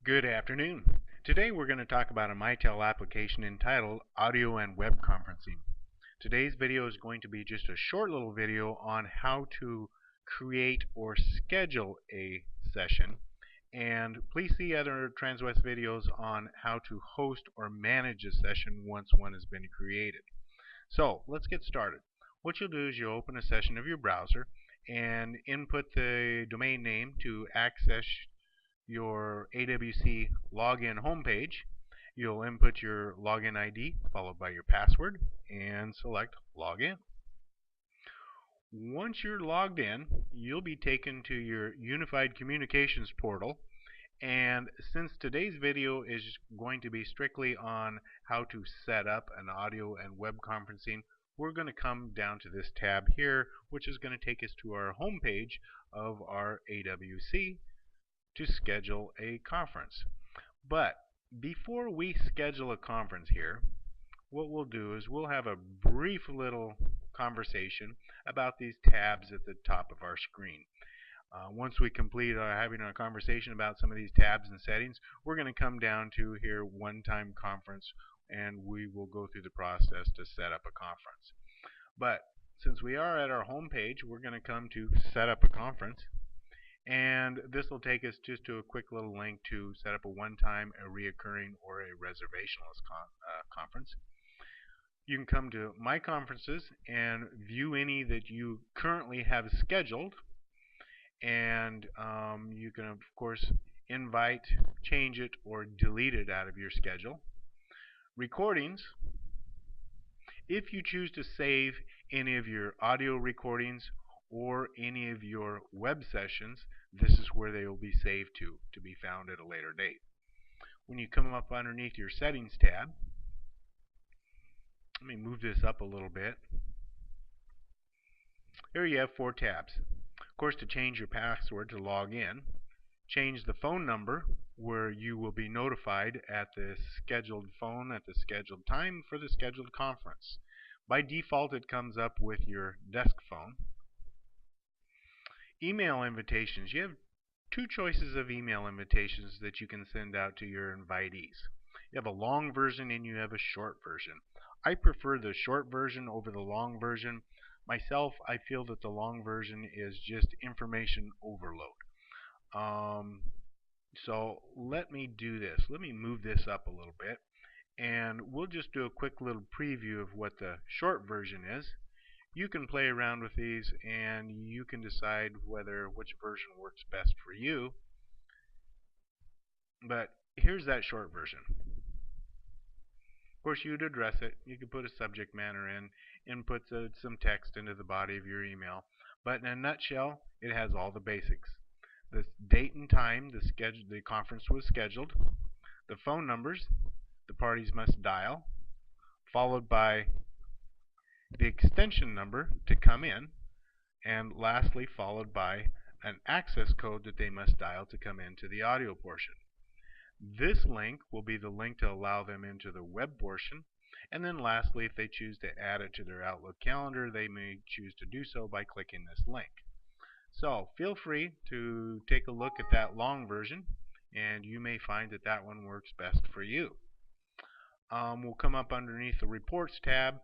Good afternoon. Today we're going to talk about a Mitel application entitled Audio and Web Conferencing. Today's video is going to be just a short little video on how to create or schedule a session. And please see other TransWest videos on how to host or manage a session once one has been created. So let's get started. What you'll do is you'll open a session of your browser and input the domain name to access your AWC login homepage. You'll input your login ID followed by your password and select Login. Once you're logged in, you'll be taken to your Unified Communications portal. And since today's video is going to be strictly on how to set up an audio and web conferencing, we're going to come down to this tab here, which is going to take us to our home page of our AWC to schedule a conference. But before we schedule a conference here, what we'll do is we'll have a brief little conversation about these tabs at the top of our screen. Once we complete having a conversation about some of these tabs and settings, we're going to come down to here one-time conference, and we will go through the process to set up a conference. But since we are at our home page, we're going to come to set up a conference. And this will take us just to a quick little link to set up a one-time, a reoccurring, or a reservationless conference. You can come to My Conferences and view any that you currently have scheduled. And you can, of course, invite, change it, or delete it out of your schedule. Recordings. If you choose to save any of your audio recordings or any of your web sessions, this is where they will be saved to be found at a later date. When you come up underneath your Settings tab, let me move this up a little bit. Here you have 4 tabs. Of course, to change your password to log in, change the phone number where you will be notified at the scheduled phone at the scheduled time for the scheduled conference. By default, it comes up with your desk phone. Email invitations. You have 2 choices of email invitations that you can send out to your invitees. You have a long version and you have a short version. I prefer the short version over the long version. Myself, I feel that the long version is just information overload. So let me do this. Let me move this up a little bit, and we'll just do a quick little preview of what the short version is. You can play around with these and you can decide which version works best for you. But here's that short version. Of course, you'd address it. You could put a subject matter in, input some text into the body of your email. But in a nutshell, it has all the basics. The date and time the conference was scheduled, the phone numbers the parties must dial, followed by the extension number to come in, and lastly followed by an access code that they must dial to come into the audio portion. This link will be the link to allow them into the web portion, and then lastly, if they choose to add it to their Outlook calendar, they may choose to do so by clicking this link. So feel free to take a look at that long version, and you may find that that one works best for you. We'll come up underneath the Reports tab,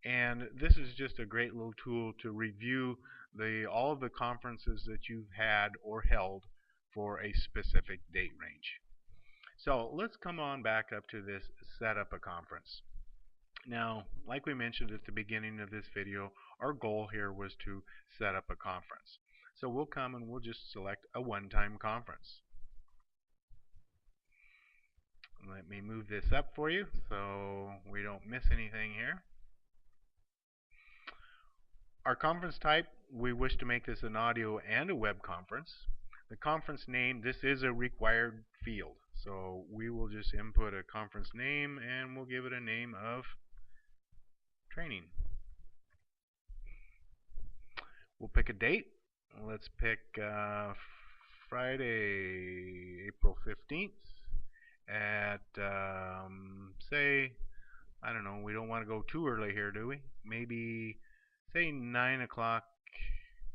and this is just a great little tool to review all of the conferences that you've had or held for a specific date range. So let's come on back up to this set up a conference. Now, like we mentioned at the beginning of this video, our goal here was to set up a conference. So we'll come and we'll just select a one-time conference. Let me move this up for you so we don't miss anything here. Our conference type, we wish to make this an audio and a web conference. The conference name, this is a required field. So we will just input a conference name and we'll give it a name of training. We'll pick a date. Let's pick Friday, April 15th at, say, I don't know, we don't want to go too early here, do we? Maybe, say, 9 o'clock,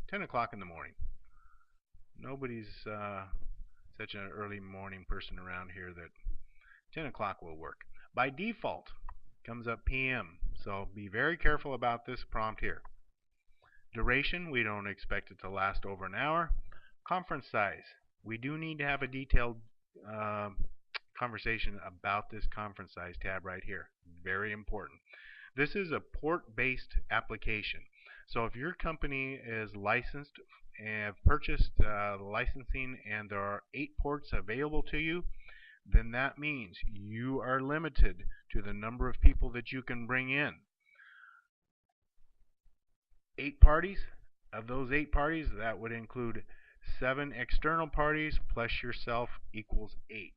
10 o'clock in the morning. Nobody's such an early morning person around here that 10 o'clock will work. By default, comes up PM. So be very careful about this prompt here. Duration, we don't expect it to last over an hour. Conference size, we do need to have a detailed uh, conversation about this conference size tab right here. Very important. This is a port-based application. So if your company is licensed and have purchased licensing and there are 8 ports available to you, then that means you are limited to the number of people that you can bring in. 8 parties. Of those 8 parties, that would include 7 external parties plus yourself equals 8.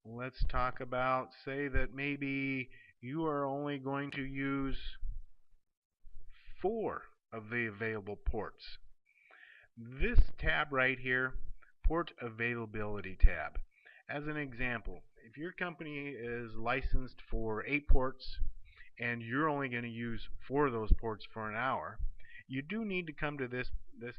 Let's talk about, say that maybe you are only going to use 4 of the available ports. This tab right here, Port Availability tab. As an example, if your company is licensed for 8 ports and you're only going to use 4 of those ports for an hour, you do need to come to this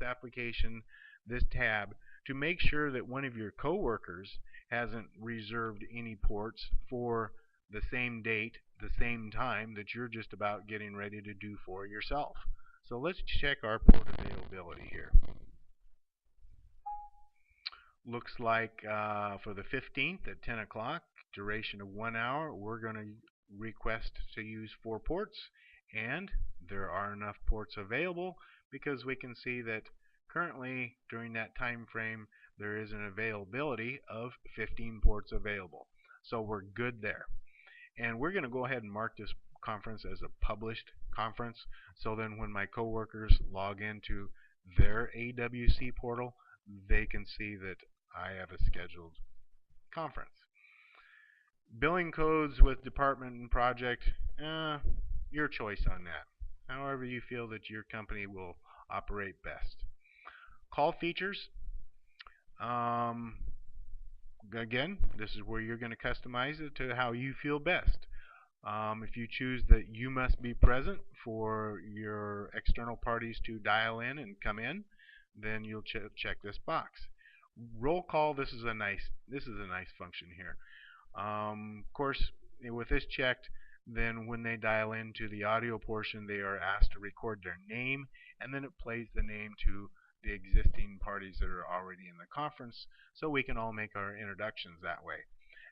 application, this tab, to make sure that one of your coworkers hasn't reserved any ports for the same date, the same time that you're just about getting ready to do for yourself. So let's check our port availability here. Looks like for the 15th at 10 o'clock, duration of 1 hour, we're going to request to use 4 ports, and there are enough ports available because we can see that currently during that time frame there is an availability of 15 ports available. So we're good there. And we're going to go ahead and mark this conference as a published conference, so then when my coworkers log into their AWC portal, they can see that I have a scheduled conference. Billing codes with department and project, your choice on that. However you feel that your company will operate best. Call features. Again, this is where you're going to customize it to how you feel best. If you choose that you must be present for your external parties to dial in and come in, then you'll check this box. Roll call. This is a nice function here. Of course, with this checked, then when they dial into the audio portion, they are asked to record their name, and then it plays the name to the existing parties that are already in the conference, so we can all make our introductions that way.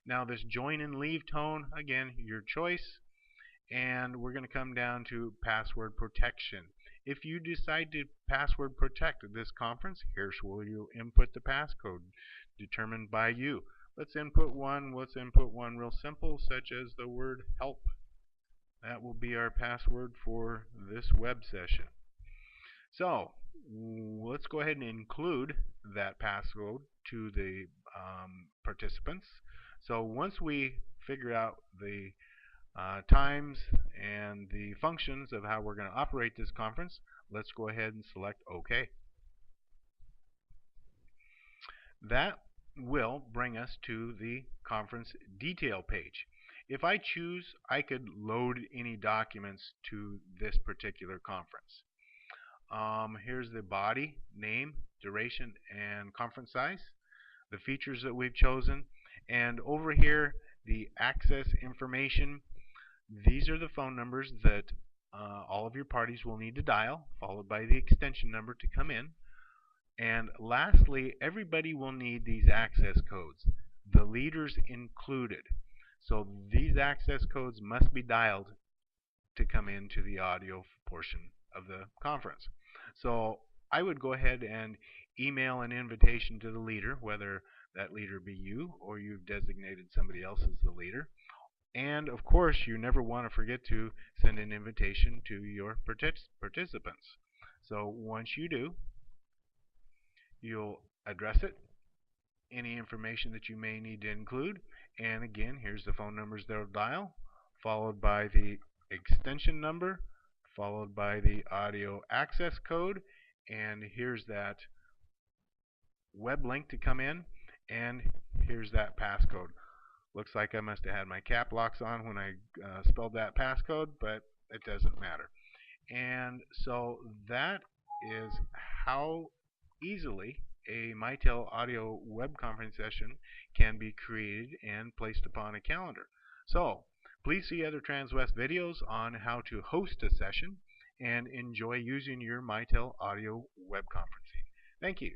Now this join and leave tone, again, your choice, and we're going to come down to password protection. If you decide to password protect this conference, here's where you input the passcode determined by you. Let's input one real simple, such as the word help. That will be our password for this web session. So let's go ahead and include that passcode to the participants. So once we figure out the times and the functions of how we're going to operate this conference, let's go ahead and select OK. That will bring us to the conference detail page. If I choose, I could load any documents to this particular conference. Here's the body, name, duration, and conference size, the features that we've chosen, and over here the access information. These are the phone numbers that all of your parties will need to dial, followed by the extension number to come in. And lastly, everybody will need these access codes, the leaders included. So these access codes must be dialed to come into the audio portion of the conference. So I would go ahead and email an invitation to the leader, whether that leader be you or you've designated somebody else as the leader. And of course, you never want to forget to send an invitation to your participants. So once you do, you'll address it, any information that you may need to include, and again, here's the phone numbers they'll dial, followed by the extension number, followed by the audio access code, and here's that web link to come in, and here's that passcode. Looks like I must have had my cap locks on when I spelled that passcode, but it doesn't matter. And so that is how easily a Mitel audio web conference session can be created and placed upon a calendar. So please see other Transwest videos on how to host a session and enjoy using your Mitel audio web conferencing. Thank you.